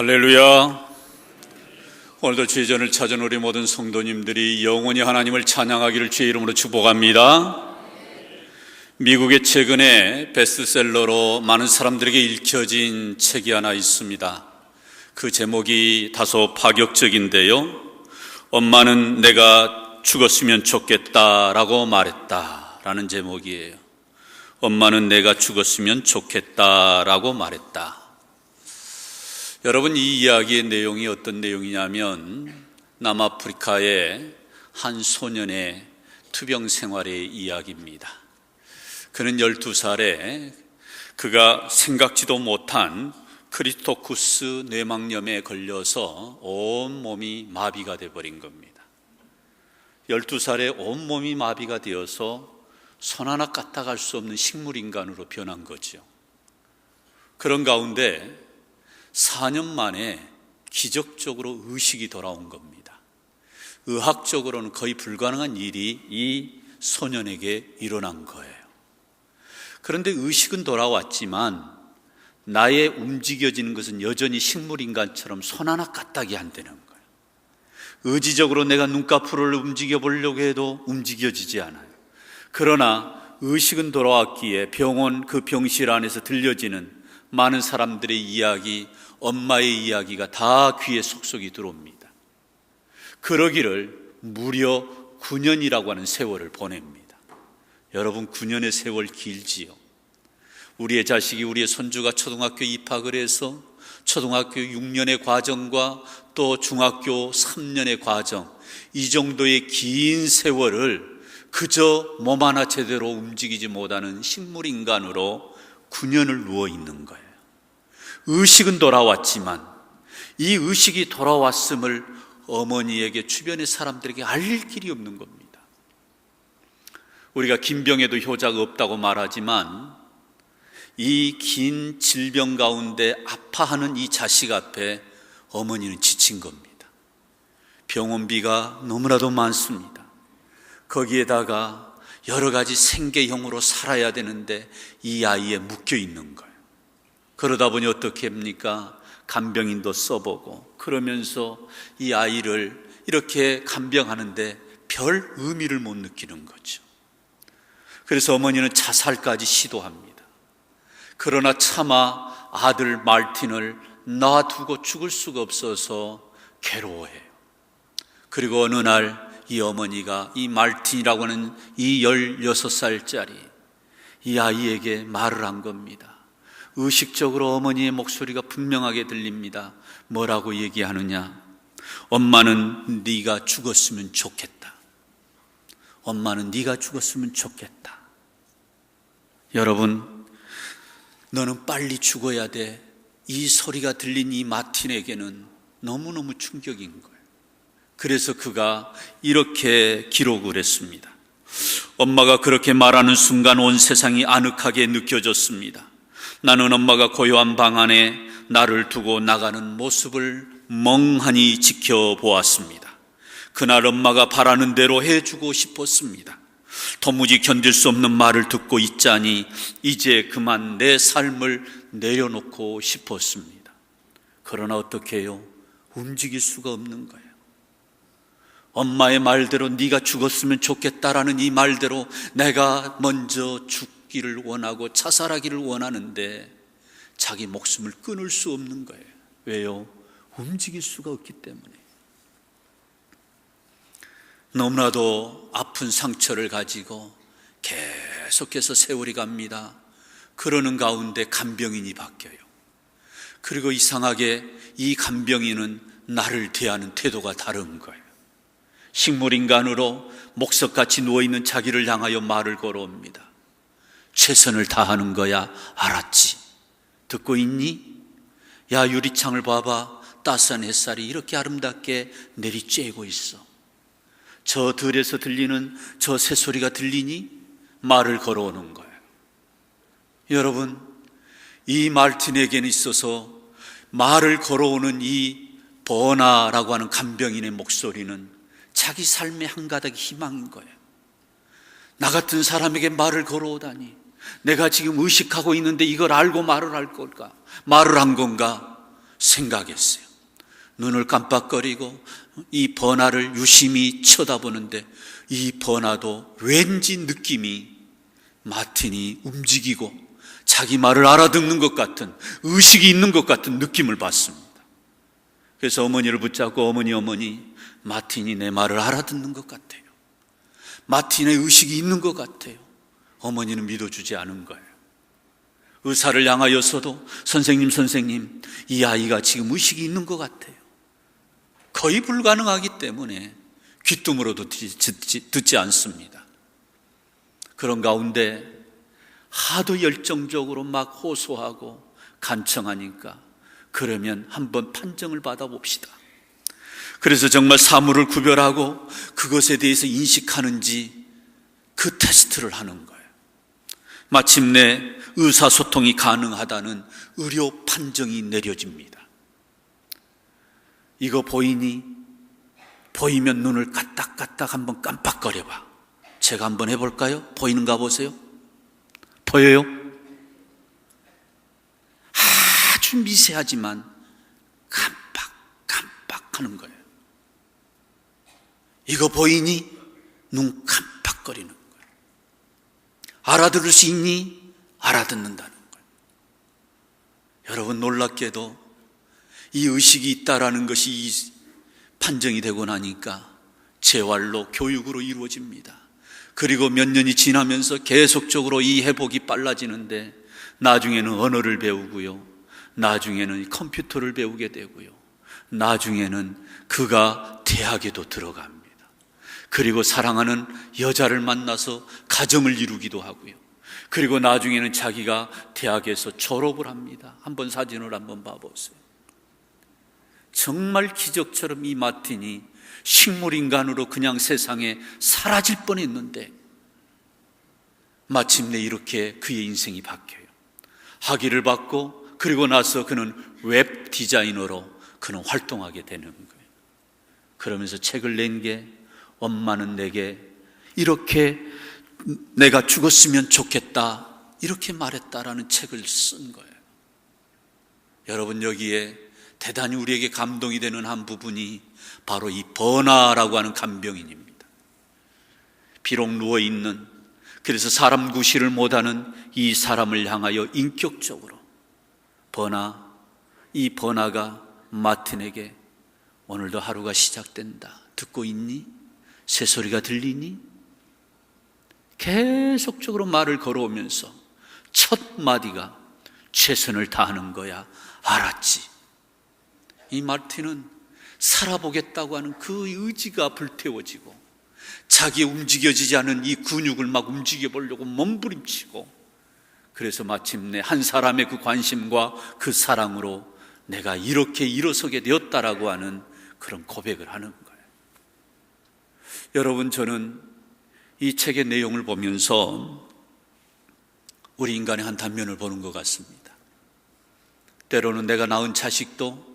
할렐루야. 오늘도 주의 전을 찾은 우리 모든 성도님들이 영원히 하나님을 찬양하기를 주의 이름으로 축복합니다. 미국에 최근에 베스트셀러로 많은 사람들에게 읽혀진 책이 하나 있습니다. 그 제목이 다소 파격적인데요, 엄마는 내가 죽었으면 좋겠다라고 말했다라는 제목이에요. 엄마는 내가 죽었으면 좋겠다라고 말했다. 여러분, 이 이야기의 내용이 어떤 내용이냐면 남아프리카의 한 소년의 투병 생활의 이야기입니다. 그는 12살에 그가 생각지도 못한 크리스토쿠스 뇌막염에 걸려서 온몸이 마비가 되어버린 겁니다. 12살에 온몸이 마비가 되어서 손 하나 까딱할 수 없는 식물인간으로 변한 거죠. 그런 가운데 4년 만에 기적적으로 의식이 돌아온 겁니다. 의학적으로는 거의 불가능한 일이 이 소년에게 일어난 거예요. 그런데 의식은 돌아왔지만 나의 움직여지는 것은 여전히 식물인간처럼 손 하나 까딱이 안 되는 거예요. 의지적으로 내가 눈꺼풀을 움직여 보려고 해도 움직여지지 않아요. 그러나 의식은 돌아왔기에 병원 그 병실 안에서 들려지는 많은 사람들의 이야기, 엄마의 이야기가 다 귀에 속속이 들어옵니다. 그러기를 무려 9년이라고 하는 세월을 보냅니다. 여러분, 9년의 세월 길지요. 우리의 자식이, 우리의 손주가 초등학교 입학을 해서 초등학교 6년의 과정과 또 중학교 3년의 과정, 이 정도의 긴 세월을 그저 몸 하나 제대로 움직이지 못하는 식물인간으로 9년을 누워있는 거예요. 의식은 돌아왔지만 이 의식이 돌아왔음을 어머니에게, 주변의 사람들에게 알릴 길이 없는 겁니다. 우리가 긴 병에도 효자가 없다고 말하지만 이 긴 질병 가운데 아파하는 이 자식 앞에 어머니는 지친 겁니다. 병원비가 너무나도 많습니다. 거기에다가 여러 가지 생계형으로 살아야 되는데 이 아이에 묶여 있는 거예요. 그러다 보니 어떻게 합니까? 간병인도 써보고 그러면서 이 아이를 이렇게 간병하는데 별 의미를 못 느끼는 거죠. 그래서 어머니는 자살까지 시도합니다. 그러나 차마 아들 말틴을 놔두고 죽을 수가 없어서 괴로워해요. 그리고 어느 날 이 어머니가 이 말틴이라고 하는 이 16살짜리 이 아이에게 말을 한 겁니다. 의식적으로 어머니의 목소리가 분명하게 들립니다. 뭐라고 얘기하느냐? 엄마는 네가 죽었으면 좋겠다. 엄마는 네가 죽었으면 좋겠다. 여러분, 너는 빨리 죽어야 돼. 이 소리가 들린 이 마틴에게는 너무너무 충격인 거예요. 그래서 그가 이렇게 기록을 했습니다. 엄마가 그렇게 말하는 순간 온 세상이 아늑하게 느껴졌습니다. 나는 엄마가 고요한 방 안에 나를 두고 나가는 모습을 멍하니 지켜보았습니다. 그날 엄마가 바라는 대로 해주고 싶었습니다. 도무지 견딜 수 없는 말을 듣고 있자니 이제 그만 내 삶을 내려놓고 싶었습니다. 그러나 어떻게 해요? 움직일 수가 없는 거예요. 엄마의 말대로 네가 죽었으면 좋겠다라는 이 말대로 내가 먼저 죽기를 원하고 자살하기를 원하는데 자기 목숨을 끊을 수 없는 거예요. 왜요? 움직일 수가 없기 때문에. 너무나도 아픈 상처를 가지고 계속해서 세월이 갑니다. 그러는 가운데 간병인이 바뀌어요. 그리고 이상하게 이 간병인은 나를 대하는 태도가 다른 거예요. 식물인간으로 목석같이 누워있는 자기를 향하여 말을 걸어옵니다. 최선을 다하는 거야. 알았지? 듣고 있니? 야, 유리창을 봐봐. 따스한 햇살이 이렇게 아름답게 내리쬐고 있어. 저 들에서 들리는 저 새소리가 들리니? 말을 걸어오는 거예요. 여러분, 이 말틴에게는 있어서 말을 걸어오는 이 버나라고 하는 간병인의 목소리는 자기 삶의 한 가닥 희망인 거예요. 나 같은 사람에게 말을 걸어오다니, 내가 지금 의식하고 있는데 이걸 알고 말을 할 걸까? 말을 한 건가? 생각했어요. 눈을 깜빡거리고 이 번화를 유심히 쳐다보는데 이 번화도 왠지 느낌이 마틴이 움직이고 자기 말을 알아듣는 것 같은, 의식이 있는 것 같은 느낌을 받습니다. 그래서 어머니를 붙잡고 어머니, 마틴이 내 말을 알아듣는 것 같아요. 마틴의 의식이 있는 것 같아요. 어머니는 믿어주지 않은 거예요. 의사를 향하여서도 선생님, 이 아이가 지금 의식이 있는 것 같아요. 거의 불가능하기 때문에 귀뚱으로도 듣지 않습니다. 그런 가운데 하도 열정적으로 막 호소하고 간청하니까 그러면 한번 판정을 받아봅시다. 그래서 정말 사물을 구별하고 그것에 대해서 인식하는지 그 테스트를 하는 거예요. 마침내 의사소통이 가능하다는 의료 판정이 내려집니다. 이거 보이니? 보이면 눈을 까딱까딱 한번 깜빡거려봐. 제가 한번 해볼까요? 보이는가 보세요. 보여요? 아주 미세하지만 깜빡 하는 거예요. 이거 보이니? 눈 깜빡거리는 거예요. 알아들을 수 있니? 알아듣는다는 거예요. 여러분, 놀랍게도 이 의식이 있다라는 것이 판정이 되고 나니까 재활로, 교육으로 이루어집니다. 그리고 몇 년이 지나면서 계속적으로 이 회복이 빨라지는데 나중에는 언어를 배우고요, 나중에는 컴퓨터를 배우게 되고요, 나중에는 그가 대학에도 들어갑니다. 그리고 사랑하는 여자를 만나서 가정을 이루기도 하고요, 그리고 나중에는 자기가 대학에서 졸업을 합니다. 한번 사진을 한번 봐보세요. 정말 기적처럼 이 마틴이 식물인간으로 그냥 세상에 사라질 뻔했는데 마침내 이렇게 그의 인생이 바뀌어요. 학위를 받고 그리고 나서 그는 웹 디자이너로 그는 활동하게 되는 거예요. 그러면서 책을 낸 게 엄마는 내게 이렇게 내가 죽었으면 좋겠다 이렇게 말했다라는 책을 쓴 거예요. 여러분, 여기에 대단히 우리에게 감동이 되는 한 부분이 바로 이 버나라고 하는 간병인입니다. 비록 누워있는, 그래서 사람 구실을 못하는 이 사람을 향하여 인격적으로 이 버나가 마틴에게 오늘도 하루가 시작된다. 듣고 있니? 새소리가 들리니? 계속적으로 말을 걸어오면서 첫 마디가 최선을 다하는 거야. 알았지? 이 마틴은 살아보겠다고 하는 그 의지가 불태워지고 자기 움직여지지 않은 이 근육을 막 움직여보려고 몸부림치고, 그래서 마침내 한 사람의 그 관심과 그 사랑으로 내가 이렇게 일어서게 되었다라고 하는 그런 고백을 하는 거예요. 여러분, 저는 이 책의 내용을 보면서 우리 인간의 한 단면을 보는 것 같습니다. 때로는 내가 낳은 자식도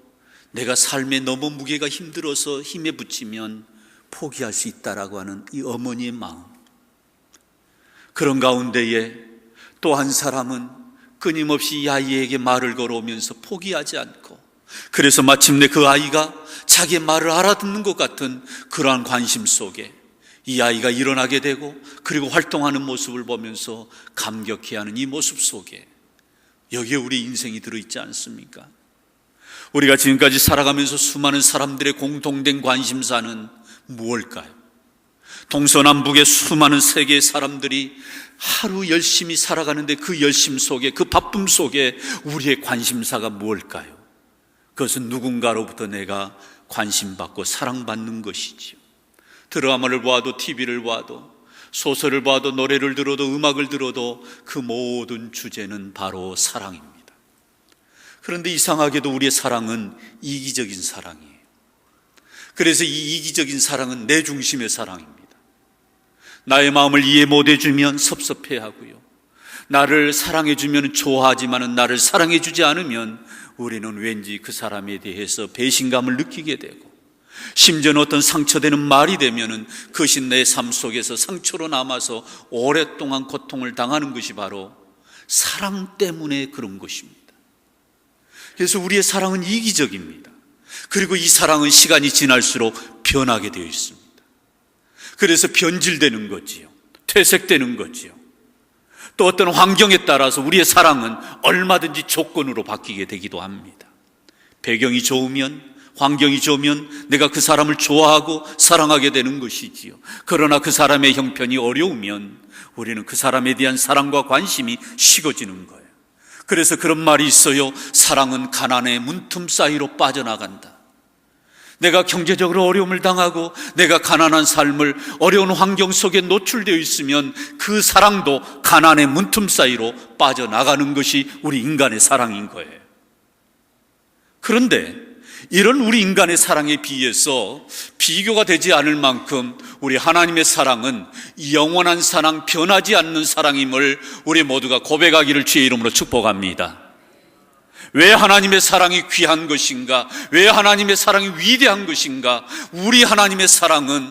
내가 삶에 너무 무게가 힘들어서 힘에 부치면 포기할 수 있다라고 하는 이 어머니의 마음, 그런 가운데에 또 한 사람은 끊임없이 이 아이에게 말을 걸어오면서 포기하지 않고, 그래서 마침내 그 아이가 자기의 말을 알아듣는 것 같은 그러한 관심 속에 이 아이가 일어나게 되고, 그리고 활동하는 모습을 보면서 감격해하는 이 모습 속에 여기에 우리 인생이 들어있지 않습니까? 우리가 지금까지 살아가면서 수많은 사람들의 공통된 관심사는 무엇일까요? 동서남북의 수많은 세계의 사람들이 하루 열심히 살아가는데 그 열심 속에, 그 바쁨 속에 우리의 관심사가 무엇일까요? 그것은 누군가로부터 내가 관심받고 사랑받는 것이지요. 드라마를 봐도, TV를 봐도, 소설을 봐도, 노래를 들어도, 음악을 들어도 그 모든 주제는 바로 사랑입니다. 그런데 이상하게도 우리의 사랑은 이기적인 사랑이에요. 그래서 이 이기적인 사랑은 내 중심의 사랑입니다. 나의 마음을 이해 못해주면 섭섭해하고요, 나를 사랑해주면 좋아하지만 나를 사랑해주지 않으면 우리는 왠지 그 사람에 대해서 배신감을 느끼게 되고, 심지어는 어떤 상처되는 말이 되면 그것이 내 삶 속에서 상처로 남아서 오랫동안 고통을 당하는 것이 바로 사랑 때문에 그런 것입니다. 그래서 우리의 사랑은 이기적입니다. 그리고 이 사랑은 시간이 지날수록 변하게 되어 있습니다. 그래서 변질되는 거지요. 퇴색되는 거지요. 또 어떤 환경에 따라서 우리의 사랑은 얼마든지 조건으로 바뀌게 되기도 합니다. 배경이 좋으면, 환경이 좋으면 내가 그 사람을 좋아하고 사랑하게 되는 것이지요. 그러나 그 사람의 형편이 어려우면 우리는 그 사람에 대한 사랑과 관심이 식어지는 거예요. 그래서 그런 말이 있어요. 사랑은 가난의 문틈 사이로 빠져나간다. 내가 경제적으로 어려움을 당하고 내가 가난한 삶을, 어려운 환경 속에 노출되어 있으면 그 사랑도 가난의 문틈 사이로 빠져나가는 것이 우리 인간의 사랑인 거예요. 그런데 이런 우리 인간의 사랑에 비해서 비교가 되지 않을 만큼 우리 하나님의 사랑은 영원한 사랑, 변하지 않는 사랑임을 우리 모두가 고백하기를 주의 이름으로 축복합니다. 왜 하나님의 사랑이 귀한 것인가? 왜 하나님의 사랑이 위대한 것인가? 우리 하나님의 사랑은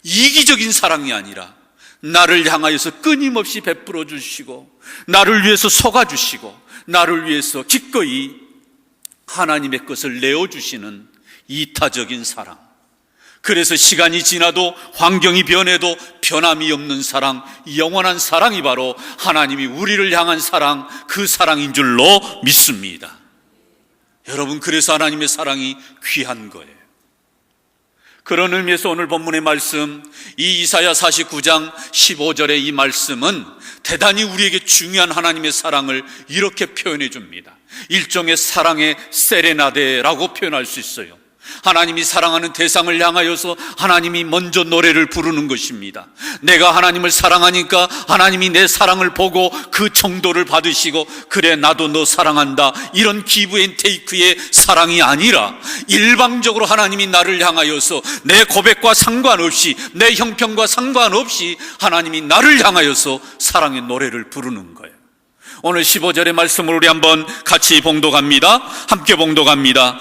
이기적인 사랑이 아니라 나를 향하여서 끊임없이 베풀어 주시고, 나를 위해서 속아 주시고, 나를 위해서 기꺼이 하나님의 것을 내어주시는 이타적인 사랑. 그래서 시간이 지나도 환경이 변해도 변함이 없는 사랑, 영원한 사랑이 바로 하나님이 우리를 향한 사랑, 그 사랑인 줄로 믿습니다. 여러분, 그래서 하나님의 사랑이 귀한 거예요. 그런 의미에서 오늘 본문의 말씀, 이 이사야 49장 15절의 이 말씀은 대단히 우리에게 중요한 하나님의 사랑을 이렇게 표현해 줍니다. 일종의 사랑의 세레나데라고 표현할 수 있어요. 하나님이 사랑하는 대상을 향하여서 하나님이 먼저 노래를 부르는 것입니다. 내가 하나님을 사랑하니까 하나님이 내 사랑을 보고 그 정도를 받으시고, 그래 나도 너 사랑한다, 이런 기브 앤 테이크의 사랑이 아니라 일방적으로 하나님이 나를 향하여서 내 고백과 상관없이, 내 형편과 상관없이 하나님이 나를 향하여서 사랑의 노래를 부르는 거예요. 오늘 15절의 말씀을 우리 한번 같이 봉독합니다. 함께 봉독합니다.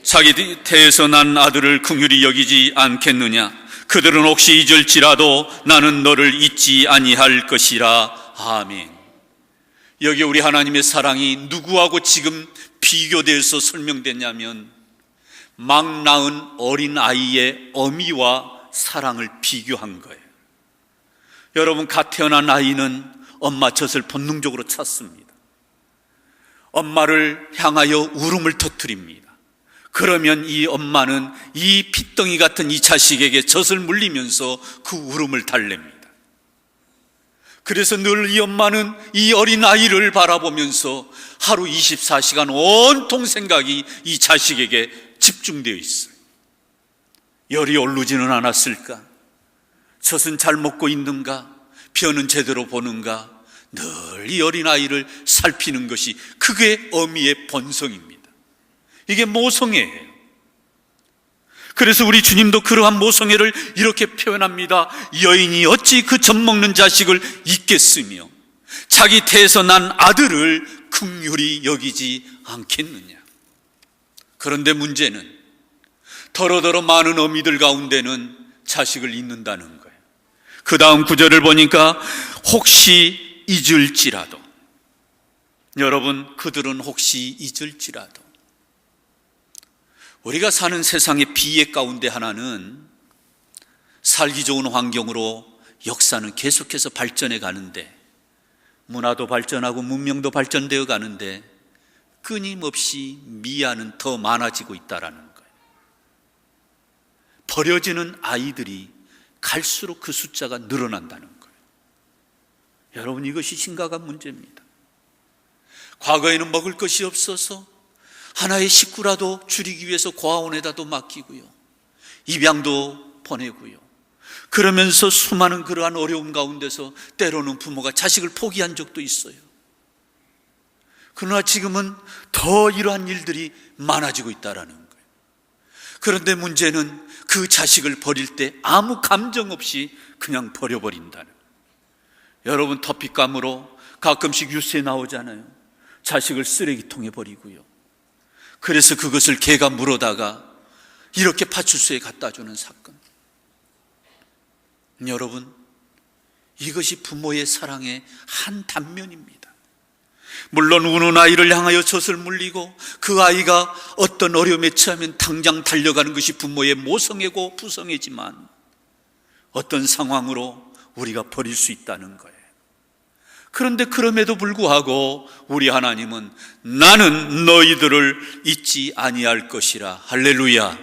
자기 태에서 난 아들을 긍휼히 여기지 않겠느냐? 그들은 혹시 잊을지라도 나는 너를 잊지 아니할 것이라. 아멘. 여기 우리 하나님의 사랑이 누구하고 지금 비교돼서 설명됐냐면, 막 낳은 어린 아이의 어미와 사랑을 비교한 거예요. 여러분, 갓 태어난 아이는 엄마 젖을 본능적으로 찾습니다. 엄마를 향하여 울음을 터뜨립니다. 그러면 이 엄마는 이 핏덩이 같은 이 자식에게 젖을 물리면서 그 울음을 달랩니다. 그래서 늘 이 엄마는 이 어린 아이를 바라보면서 하루 24시간 온통 생각이 이 자식에게 집중되어 있어요. 열이 오르지는 않았을까? 젖은 잘 먹고 있는가? 변은 제대로 보는가? 늘 이 어린 아이를 살피는 것이 그게 어미의 본성입니다. 이게 모성애예요. 그래서 우리 주님도 그러한 모성애를 이렇게 표현합니다. 여인이 어찌 그 젖 먹는 자식을 잊겠으며 자기 태에서 난 아들을 긍휼히 여기지 않겠느냐. 그런데 문제는 더러더러 많은 어미들 가운데는 자식을 잊는다는 거예요. 그 다음 구절을 보니까 혹시 잊을지라도, 여러분, 그들은 혹시 잊을지라도, 우리가 사는 세상의 비애 가운데 하나는 살기 좋은 환경으로 역사는 계속해서 발전해 가는데, 문화도 발전하고 문명도 발전되어 가는데 끊임없이 미아는 더 많아지고 있다라는 거예요. 버려지는 아이들이 갈수록 그 숫자가 늘어난다는 거예요. 여러분, 이것이 심각한 문제입니다. 과거에는 먹을 것이 없어서 하나의 식구라도 줄이기 위해서 고아원에다도 맡기고요, 입양도 보내고요, 그러면서 수많은 그러한 어려움 가운데서 때로는 부모가 자식을 포기한 적도 있어요. 그러나 지금은 더 이러한 일들이 많아지고 있다는 거예요. 그런데 문제는 그 자식을 버릴 때 아무 감정 없이 그냥 버려버린다는 거예요. 여러분, 터피감으로 가끔씩 뉴스에 나오잖아요. 자식을 쓰레기통에 버리고요, 그래서 그것을 개가 물어다가 이렇게 파출소에 갖다 주는 사건. 여러분, 이것이 부모의 사랑의 한 단면입니다. 물론 우는 아이를 향하여 젖을 물리고 그 아이가 어떤 어려움에 처하면 당장 달려가는 것이 부모의 모성애고 부성애지만 어떤 상황으로 우리가 버릴 수 있다는 거예요. 그런데 그럼에도 불구하고 우리 하나님은 나는 너희들을 잊지 아니할 것이라. 할렐루야.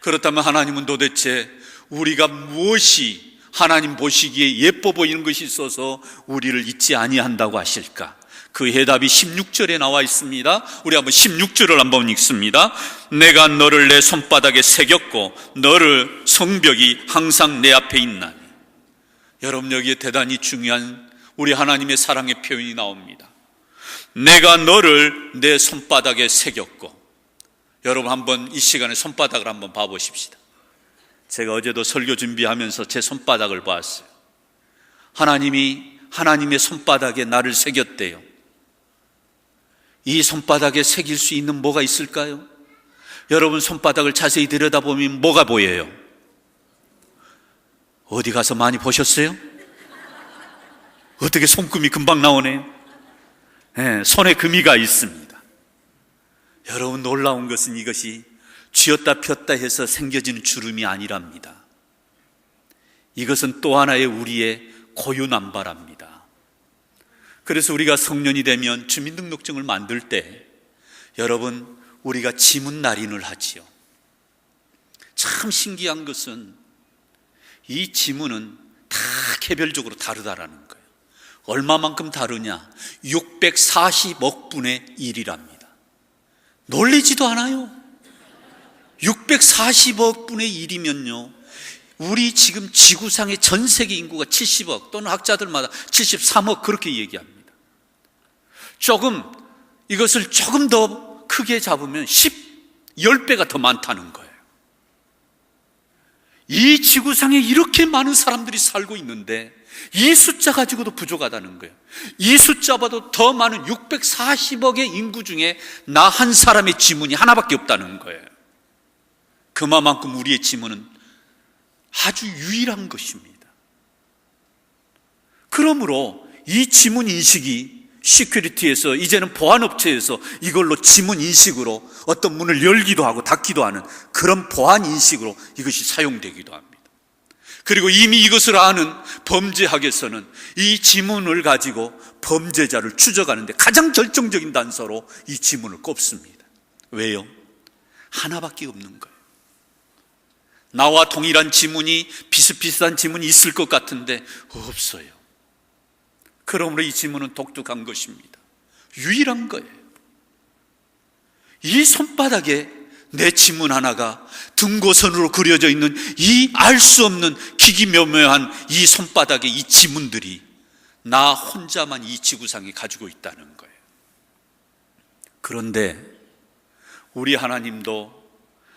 그렇다면 하나님은 도대체 우리가 무엇이 하나님 보시기에 예뻐 보이는 것이 있어서 우리를 잊지 아니한다고 하실까? 그 해답이 16절에 나와 있습니다. 우리 한번 16절을 한번 읽습니다. 내가 너를 내 손바닥에 새겼고 너를 성벽이 항상 내 앞에 있나니. 여러분, 여기에 대단히 중요한 우리 하나님의 사랑의 표현이 나옵니다. 내가 너를 내 손바닥에 새겼고. 여러분, 한번 이 시간에 손바닥을 한번 봐보십시다. 제가 어제도 설교 준비하면서 제 손바닥을 봤어요. 하나님이 하나님의 손바닥에 나를 새겼대요. 이 손바닥에 새길 수 있는 뭐가 있을까요? 여러분, 손바닥을 자세히 들여다보면 뭐가 보여요? 어디 가서 많이 보셨어요? 어떻게 손금이 금방 나오네요? 네, 손에 금이가 있습니다. 여러분, 놀라운 것은 이것이 쥐었다 폈다 해서 생겨지는 주름이 아니랍니다. 이것은 또 하나의 우리의 고유남바랍니다. 그래서 우리가 성년이 되면 주민등록증을 만들 때 여러분, 우리가 지문 날인을 하지요. 참 신기한 것은 이 지문은 다 개별적으로 다르다라는 거예요. 얼마만큼 다르냐? 640억 분의 1이랍니다. 놀리지도 않아요. 640억 분의 1이면요, 우리 지금 지구상의 전 세계 인구가 70억 또는 학자들마다 73억 그렇게 얘기합니다. 이것을 조금 더 크게 잡으면 10배가 더 많다는 거예요. 이 지구상에 이렇게 많은 사람들이 살고 있는데 이 숫자 가지고도 부족하다는 거예요. 이 숫자보다 더 많은 640억의 인구 중에 나 한 사람의 지문이 하나밖에 없다는 거예요. 그만큼 우리의 지문은 아주 유일한 것입니다. 그러므로 이 지문 인식이 시큐리티에서, 이제는 보안업체에서 이걸로 지문 인식으로 어떤 문을 열기도 하고 닫기도 하는 그런 보안 인식으로 이것이 사용되기도 합니다. 그리고 이미 이것을 아는 범죄학에서는 이 지문을 가지고 범죄자를 추적하는데 가장 결정적인 단서로 이 지문을 꼽습니다. 왜요? 하나밖에 없는 거예요. 나와 동일한 지문이, 비슷비슷한 지문이 있을 것 같은데 없어요. 그러므로 이 지문은 독특한 것입니다. 유일한 거예요. 이 손바닥에 내 지문 하나가 등고선으로 그려져 있는 이 알 수 없는 기기묘묘한 이 손바닥에 이 지문들이 나 혼자만 이 지구상에 가지고 있다는 거예요. 그런데 우리 하나님도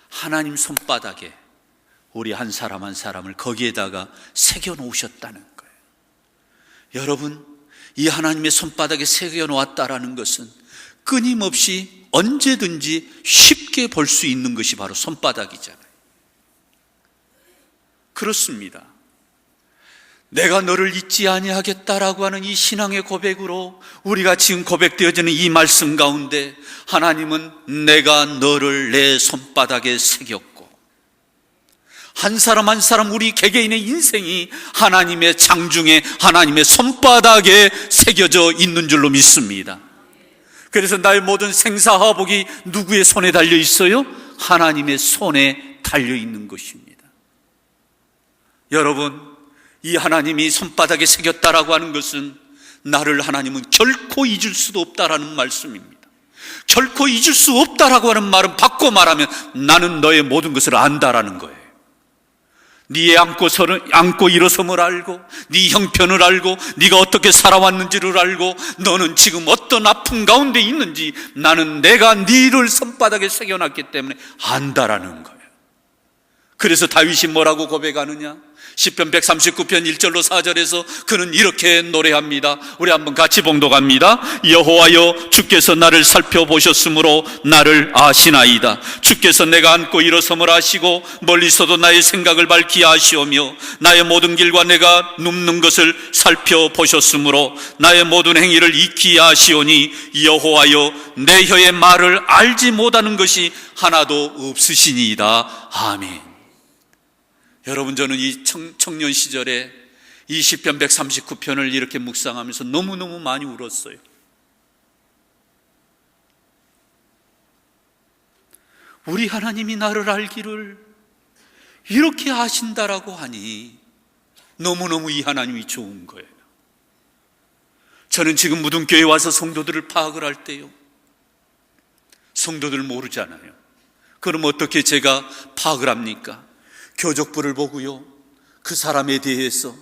하나님 손바닥에 우리 한 사람 한 사람을 거기에다가 새겨 놓으셨다는 거예요. 여러분, 이 하나님의 손바닥에 새겨 놓았다라는 것은 끊임없이 언제든지 쉽게 볼 수 있는 것이 바로 손바닥이잖아요. 그렇습니다. 내가 너를 잊지 아니하겠다라고 하는 이 신앙의 고백으로 우리가 지금 고백되어지는 이 말씀 가운데 하나님은 내가 너를 내 손바닥에 새겼고, 한 사람 한 사람 우리 개개인의 인생이 하나님의 장중에 하나님의 손바닥에 새겨져 있는 줄로 믿습니다. 그래서 나의 모든 생사화복이 누구의 손에 달려 있어요? 하나님의 손에 달려 있는 것입니다. 여러분, 이 하나님이 손바닥에 새겼다라고 하는 것은 나를 하나님은 결코 잊을 수도 없다라는 말씀입니다. 결코 잊을 수 없다라고 하는 말은 바꿔 말하면 나는 너의 모든 것을 안다라는 거예요. 네 안고 일어섬을 알고, 네 형편을 알고, 네가 어떻게 살아왔는지를 알고, 너는 지금 어떤 아픔 가운데 있는지 나는 내가 네를 손바닥에 새겨놨기 때문에 안다라는 거예요. 그래서 다윗이 뭐라고 고백하느냐? 시편 139편 1절로 4절에서 그는 이렇게 노래합니다. 우리 한번 같이 봉독합니다. 여호와여, 주께서 나를 살펴보셨으므로 나를 아시나이다. 주께서 내가 앉고 일어섬을 아시고 멀리서도 나의 생각을 밝히 아시오며 나의 모든 길과 내가 눕는 것을 살펴보셨으므로 나의 모든 행위를 익히 아시오니 여호와여, 내 혀의 말을 알지 못하는 것이 하나도 없으시니이다. 아멘. 여러분, 저는 이 청년 시절에 이 시편 139편을 이렇게 묵상하면서 너무너무 많이 울었어요. 우리 하나님이 나를 알기를 이렇게 아신다라고 하니 너무너무 이 하나님이 좋은 거예요. 저는 지금 무등교회에 와서 성도들을 파악을 할 때요, 성도들 모르잖아요. 그럼 어떻게 제가 파악을 합니까? 교족부를 보고요, 그 사람에 대해서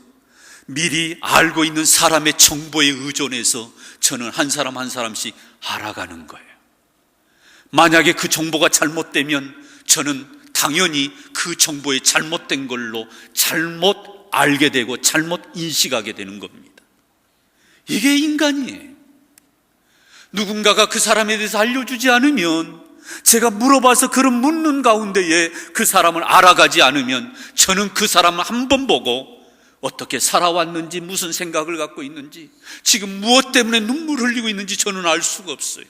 미리 알고 있는 사람의 정보에 의존해서 저는 한 사람 한 사람씩 알아가는 거예요. 만약에 그 정보가 잘못되면 저는 당연히 그 정보에 잘못된 걸로 잘못 알게 되고 잘못 인식하게 되는 겁니다. 이게 인간이에요. 누군가가 그 사람에 대해서 알려주지 않으면, 제가 물어봐서 그런 묻는 가운데에 그 사람을 알아가지 않으면 저는 그 사람을 한번 보고 어떻게 살아왔는지, 무슨 생각을 갖고 있는지, 지금 무엇 때문에 눈물 흘리고 있는지 저는 알 수가 없어요.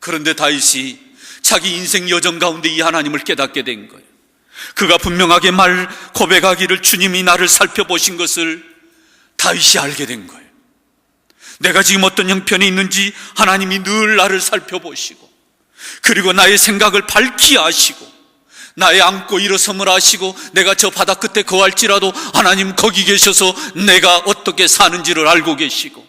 그런데 다윗이 자기 인생 여정 가운데 이 하나님을 깨닫게 된 거예요. 그가 분명하게 고백하기를 주님이 나를 살펴보신 것을 다윗이 알게 된 거예요. 내가 지금 어떤 형편에 있는지 하나님이 늘 나를 살펴보시고, 그리고 나의 생각을 밝히 아시고, 나의 앉고 일어섬을 아시고, 내가 저 바다 끝에 거할지라도 하나님 거기 계셔서 내가 어떻게 사는지를 알고 계시고,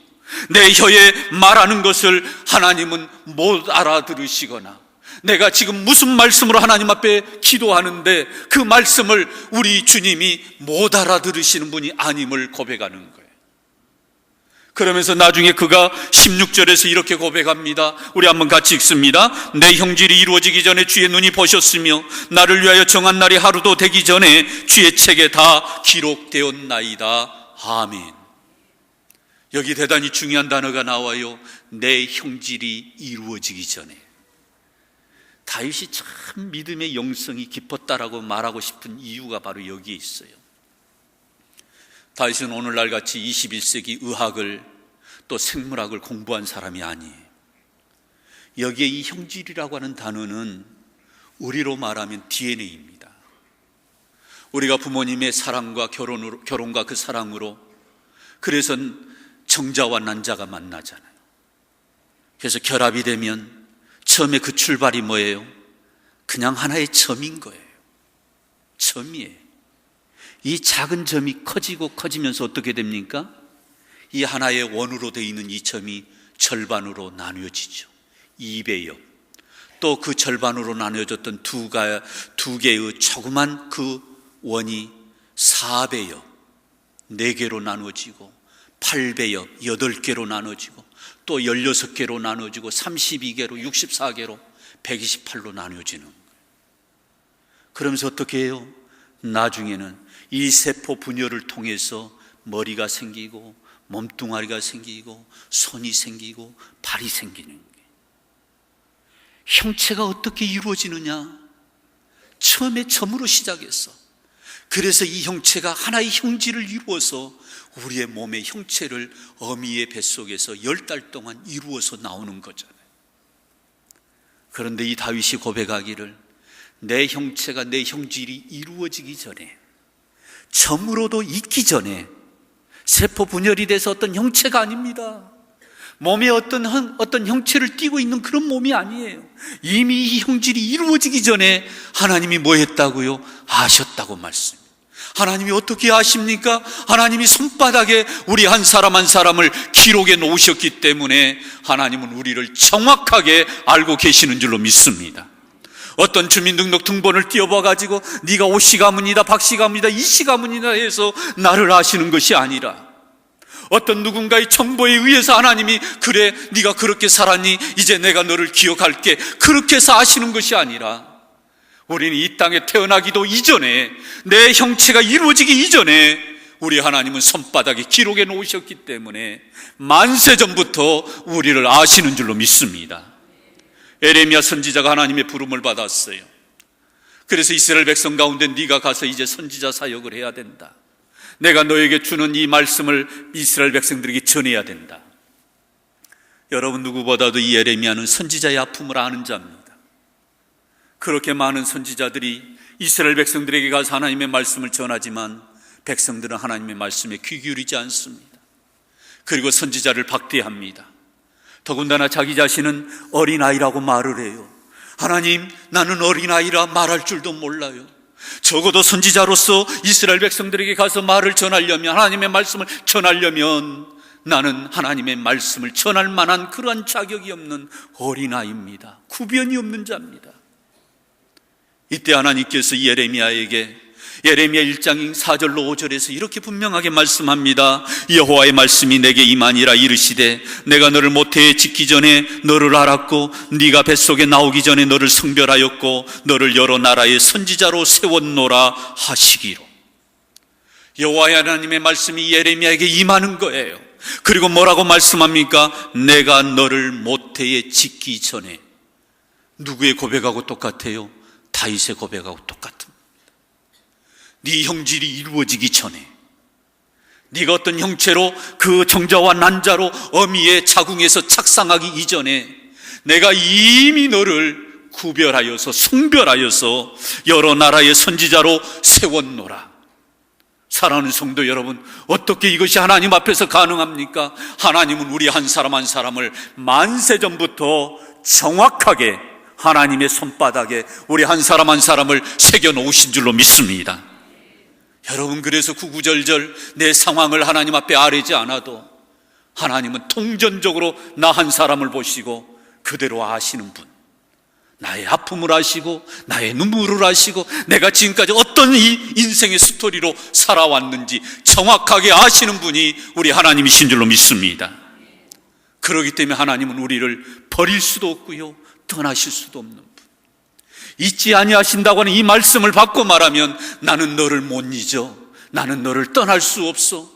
내 혀에 말하는 것을 하나님은 못 알아들으시거나, 내가 지금 무슨 말씀으로 하나님 앞에 기도하는데 그 말씀을 우리 주님이 못 알아들으시는 분이 아님을 고백하는 거예요. 그러면서 나중에 그가 16절에서 이렇게 고백합니다. 우리 한번 같이 읽습니다. 내 형질이 이루어지기 전에 주의 눈이 보셨으며 나를 위하여 정한 날이 하루도 되기 전에 주의 책에 다 기록되었나이다. 아멘. 여기 대단히 중요한 단어가 나와요. 내 형질이 이루어지기 전에. 다윗이 참 믿음의 영성이 깊었다라고 말하고 싶은 이유가 바로 여기에 있어요. 다윗은 오늘날 같이 21세기 의학을 또 생물학을 공부한 사람이 아니에요. 여기에 이 형질이라고 하는 단어는 우리로 말하면 DNA입니다. 우리가 부모님의 사랑과 결혼과 그 사랑으로, 그래서 정자와 난자가 만나잖아요. 그래서 결합이 되면 처음에 그 출발이 뭐예요? 그냥 하나의 점인 거예요. 점이에요. 이 작은 점이 커지고 커지면서 어떻게 됩니까? 이 하나의 원으로 되어 있는 이 점이 절반으로 나뉘어지죠. 2배요. 또 그 절반으로 나뉘어졌던 두 개의 조그만 그 원이 4배요. 4개로 나눠지고, 8배요. 8개로 나눠지고, 또 16개로 나눠지고, 32개로, 64개로, 128로 나눠지는 거예요. 그러면서 어떻게 해요? 나중에는 이 세포 분열을 통해서 머리가 생기고, 몸뚱아리가 생기고, 손이 생기고, 발이 생기는 거예요. 형체가 어떻게 이루어지느냐? 처음에 점으로 시작했어. 그래서 이 형체가 하나의 형질을 이루어서 우리의 몸의 형체를 어미의 뱃속에서 10달 동안 이루어서 나오는 거잖아요. 그런데 이 다윗이 고백하기를 내 형체가, 내 형질이 이루어지기 전에, 점으로도 있기 전에, 세포 분열이 돼서 어떤 형체가 아닙니다. 몸에 어떤 형체를 띠고 있는 그런 몸이 아니에요. 이미 이 형질이 이루어지기 전에 하나님이 뭐 했다고요? 아셨다고 말씀. 하나님이 어떻게 아십니까? 하나님이 손바닥에 우리 한 사람 한 사람을 기록해 놓으셨기 때문에 하나님은 우리를 정확하게 알고 계시는 줄로 믿습니다. 어떤 주민등록 등본을 띄워봐가지고 네가 오씨 가문이다, 박씨 가문이다, 이씨 가문이다 해서 나를 아시는 것이 아니라, 어떤 누군가의 정보에 의해서 하나님이 그래 네가 그렇게 살았니, 이제 내가 너를 기억할게, 그렇게 해서 아시는 것이 아니라, 우리는 이 땅에 태어나기도 이전에, 내 형체가 이루어지기 이전에 우리 하나님은 손바닥에 기록해 놓으셨기 때문에 만세 전부터 우리를 아시는 줄로 믿습니다. 에레미야 선지자가 하나님의 부름을 받았어요. 그래서 이스라엘 백성 가운데 네가 가서 이제 선지자 사역을 해야 된다. 내가 너에게 주는 이 말씀을 이스라엘 백성들에게 전해야 된다. 여러분, 누구보다도 이 에레미야는 선지자의 아픔을 아는 자입니다. 그렇게 많은 선지자들이 이스라엘 백성들에게 가서 하나님의 말씀을 전하지만 백성들은 하나님의 말씀에 귀 기울이지 않습니다. 그리고 선지자를 박대합니다. 더군다나 자기 자신은 어린아이라고 말을 해요. 하나님, 나는 어린아이라 말할 줄도 몰라요. 적어도 선지자로서 이스라엘 백성들에게 가서 말을 전하려면, 하나님의 말씀을 전하려면 나는 하나님의 말씀을 전할 만한 그러한 자격이 없는 어린아이입니다. 구변이 없는 자입니다. 이때 하나님께서 예레미야에게 예레미야 1장 4절로 5절에서 이렇게 분명하게 말씀합니다. 여호와의 말씀이 내게 임하니라. 이르시되 내가 너를 모태에 짓기 전에 너를 알았고 네가 뱃속에 나오기 전에 너를 성별하였고 너를 여러 나라의 선지자로 세웠노라 하시기로. 여호와의 하나님의 말씀이 예레미야에게 임하는 거예요. 그리고 뭐라고 말씀합니까? 내가 너를 모태에 짓기 전에. 누구의 고백하고 똑같아요? 다윗의 고백하고 똑같습니다. 네 형질이 이루어지기 전에, 네가 어떤 형체로 그 정자와 난자로 어미의 자궁에서 착상하기 이전에 내가 이미 너를 구별하여서 성별하여서 여러 나라의 선지자로 세웠노라. 사랑하는 성도 여러분, 어떻게 이것이 하나님 앞에서 가능합니까? 하나님은 우리 한 사람 한 사람을 만세 전부터 정확하게 하나님의 손바닥에 우리 한 사람 한 사람을 새겨 놓으신 줄로 믿습니다. 여러분, 그래서 구구절절 내 상황을 하나님 앞에 아뢰지 않아도 하나님은 통전적으로 나 한 사람을 보시고 그대로 아시는 분, 나의 아픔을 아시고 나의 눈물을 아시고 내가 지금까지 어떤 이 인생의 스토리로 살아왔는지 정확하게 아시는 분이 우리 하나님이신 줄로 믿습니다. 그렇기 때문에 하나님은 우리를 버릴 수도 없고요, 떠나실 수도 없는 분, 잊지 아니하신다고 하는 이 말씀을 받고 말하면 나는 너를 못 잊어, 나는 너를 떠날 수 없어.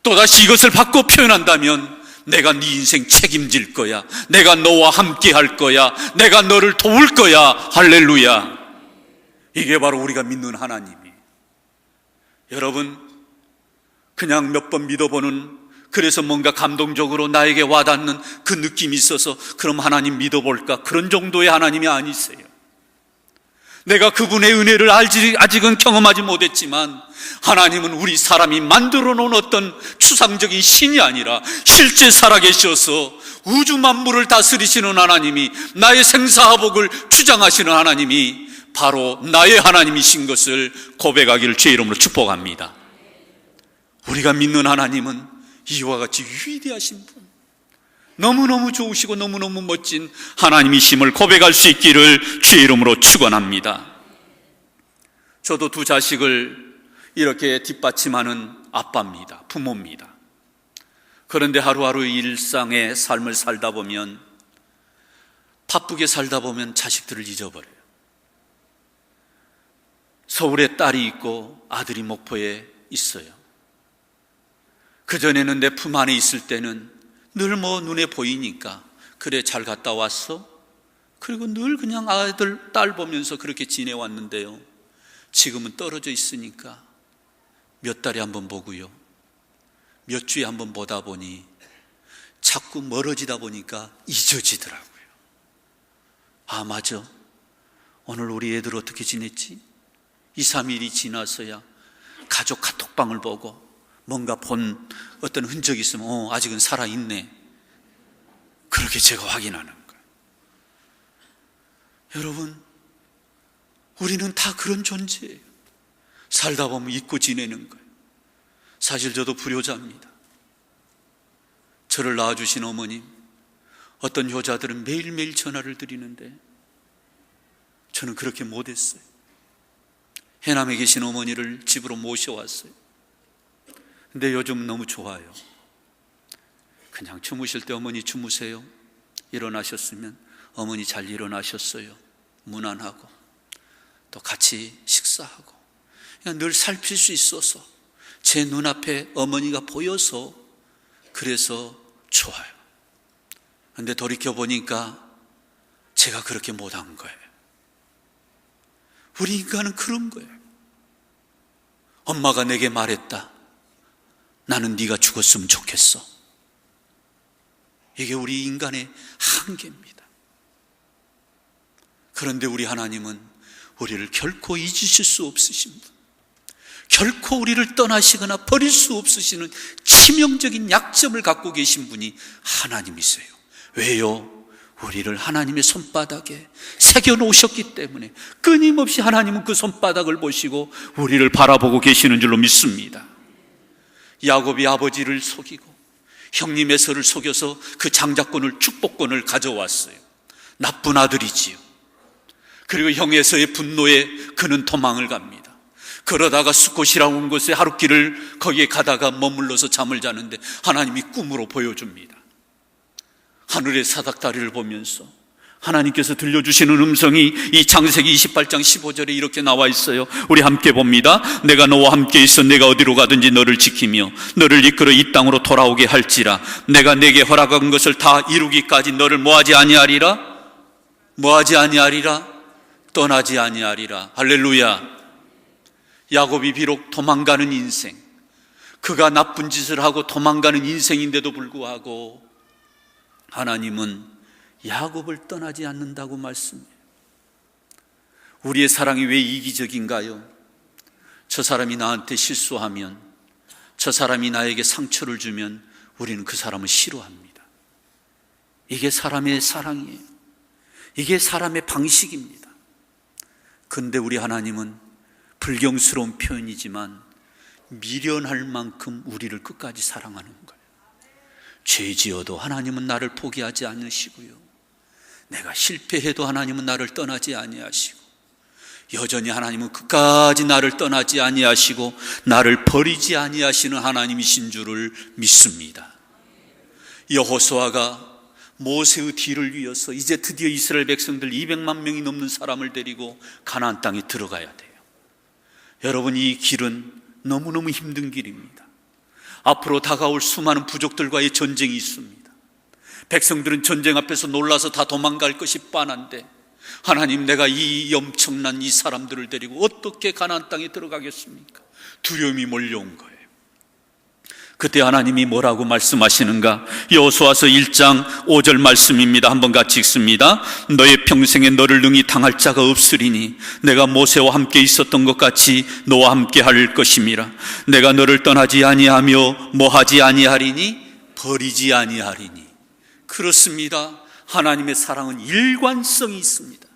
또다시 이것을 받고 표현한다면 내가 네 인생 책임질 거야, 내가 너와 함께 할 거야, 내가 너를 도울 거야. 할렐루야. 이게 바로 우리가 믿는 하나님이에요. 여러분, 그냥 몇 번 믿어보는, 그래서 뭔가 감동적으로 나에게 와닿는 그 느낌이 있어서 그럼 하나님 믿어볼까, 그런 정도의 하나님이 아니세요. 내가 그분의 은혜를 아직은 경험하지 못했지만 하나님은 우리 사람이 만들어 놓은 어떤 추상적인 신이 아니라 실제 살아계셔서 우주 만물을 다스리시는 하나님이, 나의 생사화복을 주장하시는 하나님이 바로 나의 하나님이신 것을 고백하기를 주의 이름으로 축복합니다. 우리가 믿는 하나님은 이와 같이 위대하신 분, 너무너무 좋으시고 너무너무 멋진 하나님이심을 고백할 수 있기를 주의 이름으로 축원합니다. 저도 두 자식을 이렇게 뒷받침하는 아빠입니다. 부모입니다. 그런데 하루하루 일상의 삶을 살다 보면, 바쁘게 살다 보면 자식들을 잊어버려요. 서울에 딸이 있고 아들이 목포에 있어요. 그전에는 내 품 안에 있을 때는 늘 눈에 보이니까 그래 잘 갔다 왔어? 그리고 늘 그냥 아들, 딸 보면서 그렇게 지내왔는데요, 지금은 떨어져 있으니까 몇 달에 한 번 보고요, 몇 주에 한 번 보다 보니 자꾸 멀어지다 보니까 잊어지더라고요. 아, 맞아, 오늘 우리 애들 어떻게 지냈지? 2, 3일이 지나서야 가족 카톡방을 보고 뭔가 본 어떤 흔적이 있으면 아직은 살아있네, 그렇게 제가 확인하는 거예요. 여러분, 우리는 다 그런 존재예요. 살다 보면 잊고 지내는 거예요. 사실 저도 불효자입니다. 저를 낳아주신 어머님, 어떤 효자들은 매일매일 전화를 드리는데 저는 그렇게 못했어요. 해남에 계신 어머니를 집으로 모셔왔어요. 근데 요즘 너무 좋아요. 그냥 주무실 때 어머니 주무세요, 일어나셨으면 어머니 잘 일어나셨어요, 무난하고. 또 같이 식사하고 그냥 늘 살필 수 있어서 제 눈앞에 어머니가 보여서 그래서 좋아요. 그런데 돌이켜보니까 제가 그렇게 못한 거예요. 우리 인간은 그런 거예요. 엄마가 내게 말했다. 나는 네가 죽었으면 좋겠어. 이게 우리 인간의 한계입니다. 그런데 우리 하나님은 우리를 결코 잊으실 수 없으신 분, 결코 우리를 떠나시거나 버릴 수 없으시는 치명적인 약점을 갖고 계신 분이 하나님이세요. 왜요? 우리를 하나님의 손바닥에 새겨놓으셨기 때문에 끊임없이 하나님은 그 손바닥을 보시고 우리를 바라보고 계시는 줄로 믿습니다. 야곱이 아버지를 속이고 형님 에서를 속여서 그 장자권을, 축복권을 가져왔어요. 나쁜 아들이지요. 그리고 형 에서의 분노에 그는 도망을 갑니다. 그러다가 수꽃이라고 한 곳에 하룻길을 거기에 가다가 머물러서 잠을 자는데 하나님이 꿈으로 보여줍니다. 하늘의 사닥다리를 보면서 하나님께서 들려주시는 음성이 이 창세기 28장 15절에 이렇게 나와 있어요. 우리 함께 봅니다. 내가 너와 함께 있어 내가 어디로 가든지 너를 지키며 너를 이끌어 이 땅으로 돌아오게 할지라. 내가 내게 허락한 것을 다 이루기까지 너를 뭐하지 아니하리라? 뭐하지 아니하리라? 떠나지 아니하리라. 할렐루야. 야곱이 비록 도망가는 인생, 그가 나쁜 짓을 하고 도망가는 인생인데도 불구하고 하나님은 야곱을 떠나지 않는다고 말씀해요. 우리의 사랑이 왜 이기적인가요? 저 사람이 나한테 실수하면, 저 사람이 나에게 상처를 주면 우리는 그 사람을 싫어합니다. 이게 사람의 사랑이에요. 이게 사람의 방식입니다. 그런데 우리 하나님은 불경스러운 표현이지만 미련할 만큼 우리를 끝까지 사랑하는 거예요. 죄 지어도 하나님은 나를 포기하지 않으시고요, 내가 실패해도 하나님은 나를 떠나지 아니하시고, 여전히 하나님은 끝까지 나를 떠나지 아니하시고 나를 버리지 아니하시는 하나님이신 줄을 믿습니다. 여호수아가 모세의 뒤를 이어서 이제 드디어 이스라엘 백성들 200만 명이 넘는 사람을 데리고 가나안 땅에 들어가야 돼요. 여러분, 이 길은 너무너무 힘든 길입니다. 앞으로 다가올 수많은 부족들과의 전쟁이 있습니다. 백성들은 전쟁 앞에서 놀라서 다 도망갈 것이 뻔한데, 하나님, 내가 이 엄청난 이 사람들을 데리고 어떻게 가나안 땅에 들어가겠습니까? 두려움이 몰려온 거예요. 그때 하나님이 뭐라고 말씀하시는가? 여호수아서 1장 5절 말씀입니다. 한번 같이 읽습니다. 너의 평생에 너를 능히 당할 자가 없으리니 내가 모세와 함께 있었던 것 같이 너와 함께 할 것임이라. 내가 너를 떠나지 아니하며 뭐하지 아니하리니 버리지 아니하리니. 그렇습니다. 하나님의 사랑은 일관성이 있습니다.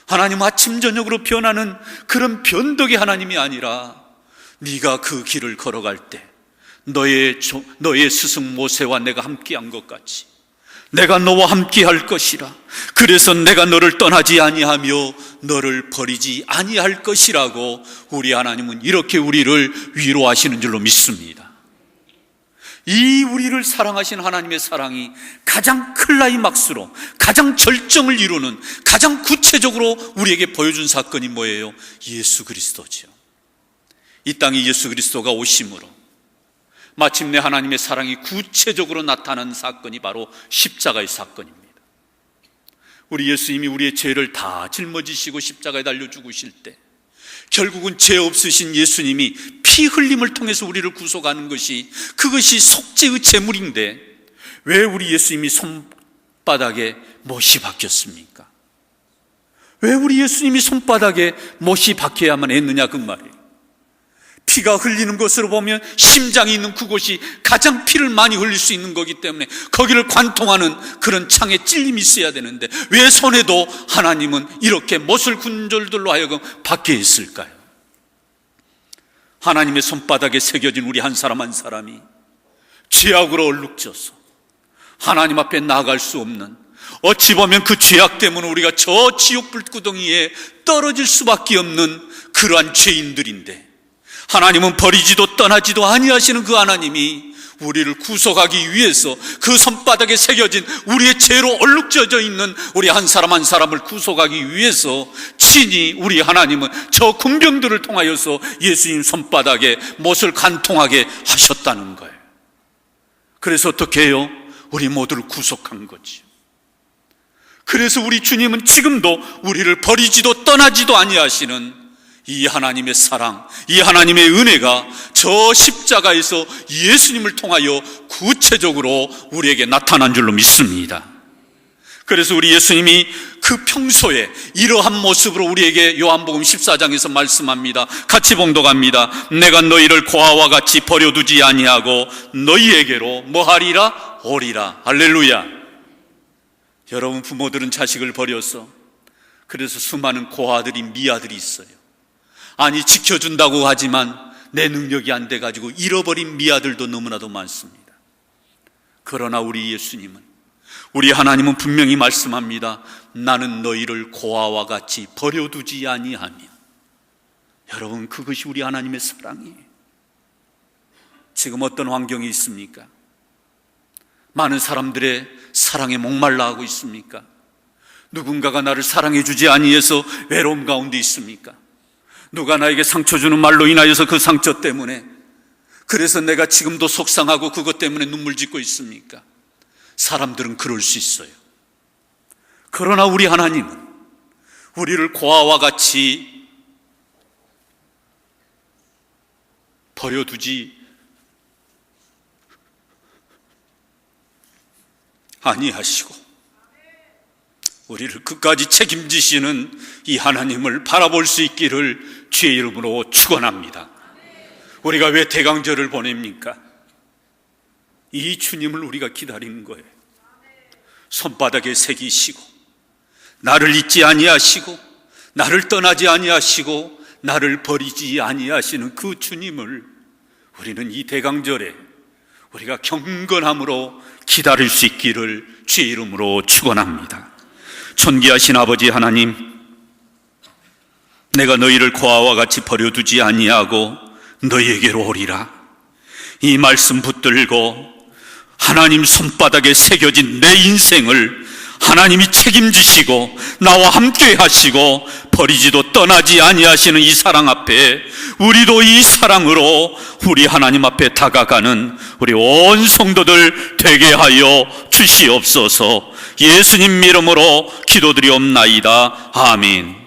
하나님 아침 저녁으로 변하는 그런 변덕의 하나님이 아니라, 네가 그 길을 걸어갈 때 너의 스승 모세와 내가 함께한 것 같이 내가 너와 함께할 것이라. 그래서 내가 너를 떠나지 아니하며 너를 버리지 아니할 것이라고 우리 하나님은 이렇게 우리를 위로하시는 줄로 믿습니다. 이 우리를 사랑하신 하나님의 사랑이 가장 클라이막스로 가장 절정을 이루는, 가장 구체적으로 우리에게 보여준 사건이 뭐예요? 예수 그리스도죠. 이 땅에 예수 그리스도가 오심으로 마침내 하나님의 사랑이 구체적으로 나타난 사건이 바로 십자가의 사건입니다. 우리 예수님이 우리의 죄를 다 짊어지시고 십자가에 달려 죽으실 때 결국은 죄 없으신 예수님이 피 흘림을 통해서 우리를 구속하는 것이, 그것이 속죄의 제물인데 왜 우리 예수님이 손바닥에 못이 박혔습니까? 왜 우리 예수님이 손바닥에 못이 박혀야만 했느냐, 그 말이에요. 피가 흘리는 것으로 보면 심장이 있는 그곳이 가장 피를 많이 흘릴 수 있는 거기 때문에 거기를 관통하는 그런 창에 찔림이 있어야 되는데 왜 손에도 하나님은 이렇게 못을 군졸들로 하여금 박혀 있을까요? 하나님의 손바닥에 새겨진 우리 한 사람 한 사람이 죄악으로 얼룩져서 하나님 앞에 나아갈 수 없는, 어찌 보면 그 죄악 때문에 우리가 저 지옥 불구덩이에 떨어질 수밖에 없는 그러한 죄인들인데, 하나님은 버리지도 떠나지도 아니하시는 그 하나님이 우리를 구속하기 위해서 그 손바닥에 새겨진 우리의 죄로 얼룩져져 있는 우리 한 사람 한 사람을 구속하기 위해서 친히 우리 하나님은 저 군병들을 통하여서 예수님 손바닥에 못을 관통하게 하셨다는 거예요. 그래서 어떻게 해요? 우리 모두를 구속한 거지. 그래서 우리 주님은 지금도 우리를 버리지도 떠나지도 아니하시는 이 하나님의 사랑, 이 하나님의 은혜가 저 십자가에서 예수님을 통하여 구체적으로 우리에게 나타난 줄로 믿습니다. 그래서 우리 예수님이 그 평소에 이러한 모습으로 우리에게 요한복음 14장에서 말씀합니다. 같이 봉독합니다. 내가 너희를 고아와 같이 버려두지 아니하고 너희에게로 뭐하리라? 오리라. 할렐루야. 여러분, 부모들은 자식을 버려서 그래서 수많은 고아들이 미아들이 있어요. 아니, 지켜준다고 하지만 내 능력이 안 돼가지고 잃어버린 미아들도 너무나도 많습니다. 그러나 우리 예수님은, 우리 하나님은 분명히 말씀합니다. 나는 너희를 고아와 같이 버려두지 아니하며. 여러분, 그것이 우리 하나님의 사랑이에요. 지금 어떤 환경이 있습니까? 많은 사람들의 사랑에 목말라 하고 있습니까? 누군가가 나를 사랑해 주지 아니해서 외로움 가운데 있습니까? 누가 나에게 상처 주는 말로 인하여서 그 상처 때문에 그래서 내가 지금도 속상하고 그것 때문에 눈물 짓고 있습니까? 사람들은 그럴 수 있어요. 그러나 우리 하나님은 우리를 고아와 같이 버려두지 아니하시고 우리를 끝까지 책임지시는 이 하나님을 바라볼 수 있기를 주의 이름으로 축원합니다. 우리가 왜 대강절을 보냅니까? 이 주님을 우리가 기다리는 거예요. 손바닥에 새기시고 나를 잊지 아니하시고 나를 떠나지 아니하시고 나를 버리지 아니하시는 그 주님을 우리는 이 대강절에 우리가 경건함으로 기다릴 수 있기를 주의 이름으로 축원합니다. 존귀하신 아버지 하나님, 내가 너희를 고아와 같이 버려두지 아니하고 너희에게로 오리라. 이 말씀 붙들고 하나님 손바닥에 새겨진 내 인생을 하나님이 책임지시고 나와 함께 하시고 버리지도 떠나지 아니하시는 이 사랑 앞에 우리도 이 사랑으로 우리 하나님 앞에 다가가는 우리 온 성도들 되게 하여 주시옵소서. 예수님 이름으로 기도드리옵나이다. 아멘.